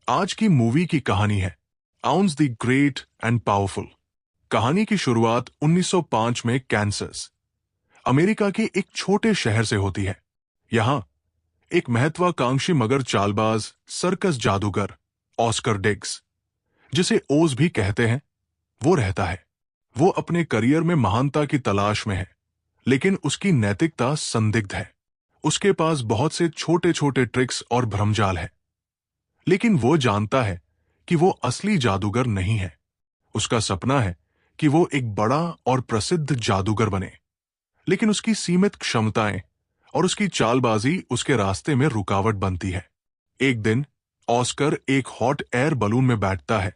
आज की मूवी की कहानी है ounce the great and powerful. कहानी की शुरुआत 1905 में कैंसस, अमेरिका के एक छोटे शहर से होती है। यहां एक महत्वाकांक्षी मगर चालबाज सर्कस जादूगर ऑस्कर डिग्स, जिसे ओज भी कहते हैं, वो रहता है। वो अपने करियर में महानता की तलाश में है, लेकिन उसकी नैतिकता संदिग्ध है। उसके पास बहुत से छोटे छोटे ट्रिक्स और भ्रमजाल है, लेकिन वो जानता है कि वो असली जादूगर नहीं है। उसका सपना है कि वो एक बड़ा और प्रसिद्ध जादूगर बने, लेकिन उसकी सीमित क्षमताएं और उसकी चालबाजी उसके रास्ते में रुकावट बनती है। एक दिन ऑस्कर एक हॉट एयर बलून में बैठता है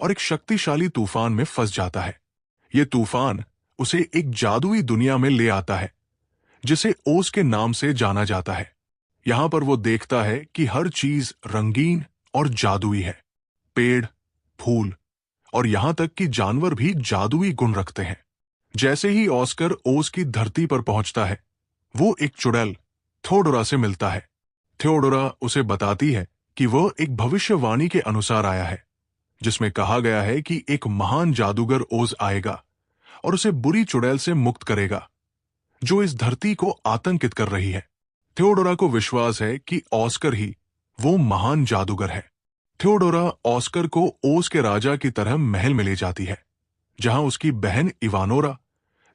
और एक शक्तिशाली तूफान में फंस जाता है। यह तूफान उसे एक जादुई दुनिया में ले आता है, जिसे ओज के नाम से जाना जाता है। यहां पर वो देखता है कि हर चीज रंगीन और जादुई है। पेड़, फूल और यहां तक कि जानवर भी जादुई गुण रखते हैं। जैसे ही ऑस्कर ओज की धरती पर पहुंचता है, वो एक चुड़ैल थियोडोरा से मिलता है। थियोडोरा उसे बताती है कि वह एक भविष्यवाणी के अनुसार आया है, जिसमें कहा गया है कि एक महान जादूगर ओज आएगा और उसे बुरी चुड़ैल से मुक्त करेगा, जो इस धरती को आतंकित कर रही है। थियोडोरा को विश्वास है कि ऑस्कर ही वो महान जादूगर है। थियोडोरा ऑस्कर को ओज के राजा की तरह महल में ले जाती है, जहां उसकी बहन इवानोरा,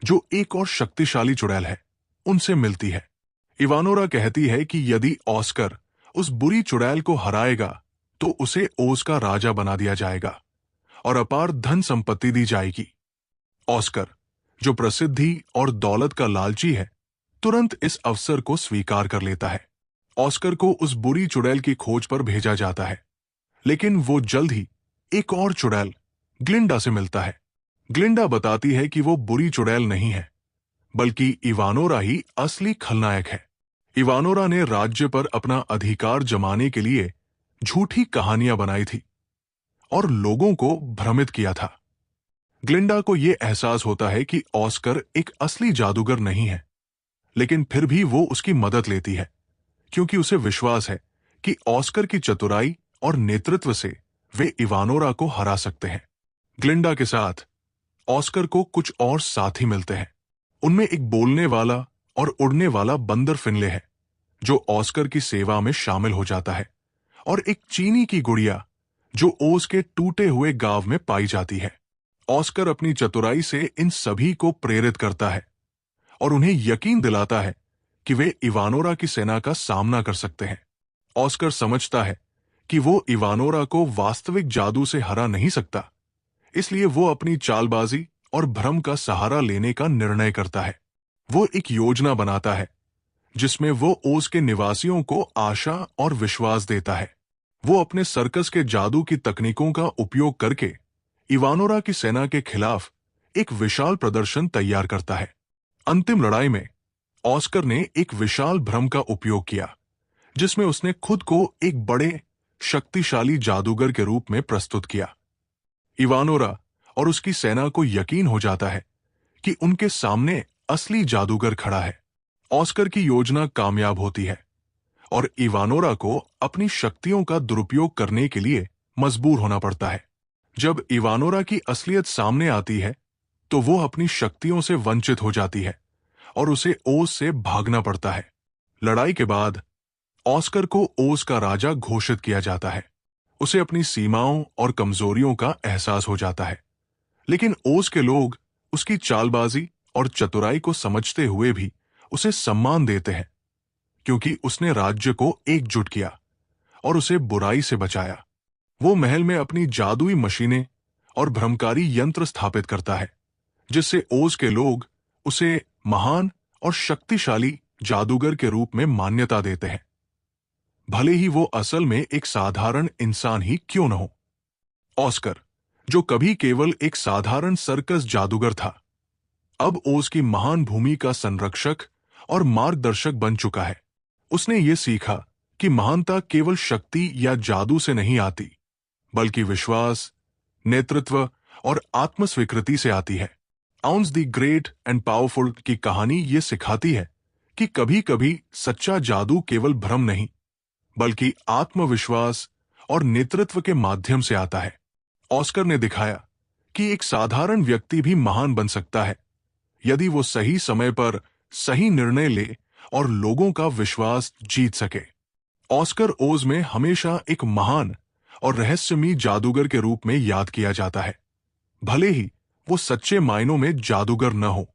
जो एक और शक्तिशाली चुड़ैल है, उनसे मिलती है। इवानोरा कहती है कि यदि ऑस्कर उस बुरी चुड़ैल को हराएगा तो उसे ओज का राजा बना दिया जाएगा और अपार धन संपत्ति दी जाएगी। ऑस्कर, जो प्रसिद्धि और दौलत का लालची है, तुरंत इस अवसर को स्वीकार कर लेता है। ऑस्कर को उस बुरी चुड़ैल की खोज पर भेजा जाता है, लेकिन वो जल्द ही एक और चुड़ैल ग्लिंडा से मिलता है। ग्लिंडा बताती है कि वो बुरी चुड़ैल नहीं है, बल्कि इवानोरा ही असली खलनायक है। इवानोरा ने राज्य पर अपना अधिकार जमाने के लिए झूठी कहानियां बनाई थी और लोगों को भ्रमित किया था। ग्लिंडा को यह एहसास होता है कि ऑस्कर एक असली जादूगर नहीं है, लेकिन फिर भी वो उसकी मदद लेती है, क्योंकि उसे विश्वास है कि ऑस्कर की चतुराई और नेतृत्व से वे इवानोरा को हरा सकते हैं। ग्लिंडा के साथ ऑस्कर को कुछ और साथी मिलते हैं। उनमें एक बोलने वाला और उड़ने वाला बंदर फिनले है, जो ऑस्कर की सेवा में शामिल हो जाता है, और एक चीनी की गुड़िया, जो ओज के टूटे हुए गांव में पाई जाती है। ऑस्कर अपनी चतुराई से इन सभी को प्रेरित करता है और उन्हें यकीन दिलाता है कि वे इवानोरा की सेना का सामना कर सकते हैं। ऑस्कर समझता है कि वो इवानोरा को वास्तविक जादू से हरा नहीं सकता, इसलिए वो अपनी चालबाजी और भ्रम का सहारा लेने का निर्णय करता है। वो एक योजना बनाता है, जिसमें वो ओज के निवासियों को आशा और विश्वास देता है। वो अपने सर्कस के जादू की तकनीकों का उपयोग करके इवानोरा की सेना के खिलाफ एक विशाल प्रदर्शन तैयार करता है। अंतिम लड़ाई में ऑस्कर ने एक विशाल भ्रम का उपयोग किया, जिसमें उसने खुद को एक बड़े शक्तिशाली जादूगर के रूप में प्रस्तुत किया। इवानोरा और उसकी सेना को यकीन हो जाता है कि उनके सामने असली जादूगर खड़ा है। ऑस्कर की योजना कामयाब होती है और इवानोरा को अपनी शक्तियों का दुरुपयोग करने के लिए मजबूर होना पड़ता है। जब इवानोरा की असलियत सामने आती है, तो वो अपनी शक्तियों से वंचित हो जाती है और उसे ओज से भागना पड़ता है। लड़ाई के बाद ऑस्कर को ओज का राजा घोषित किया जाता है। उसे अपनी सीमाओं और कमजोरियों का एहसास हो जाता है, लेकिन ओज के लोग उसकी चालबाजी और चतुराई को समझते हुए भी उसे सम्मान देते हैं, क्योंकि उसने राज्य को एकजुट किया और उसे बुराई से बचाया। वो महल में अपनी जादुई मशीनें और भ्रमकारी यंत्र स्थापित करता है, जिससे ओज के लोग उसे महान और शक्तिशाली जादूगर के रूप में मान्यता देते हैं, भले ही वो असल में एक साधारण इंसान ही क्यों न हो। ऑस्कर, जो कभी केवल एक साधारण सर्कस जादूगर था, अब ओज की महान भूमि का संरक्षक और मार्गदर्शक बन चुका है। उसने ये सीखा कि महानता केवल शक्ति या जादू से नहीं आती, बल्कि विश्वास, नेतृत्व और आत्मस्वीकृति से आती है। Ounce the great and powerful की कहानी ये सिखाती है कि कभी-कभी सच्चा जादू केवल भ्रम नहीं, बल्कि आत्मविश्वास और नेतृत्व के माध्यम से आता है। ऑस्कर ने दिखाया कि एक साधारण व्यक्ति भी महान बन सकता है यदि वो सही समय पर सही निर्णय ले और लोगों का विश्वास जीत सके। ऑस्कर ओज में हमेशा एक महान और रहस्यमयी जादूगर के रूप में याद किया जाता है, भले ही वो सच्चे मायनों में जादूगर न हो।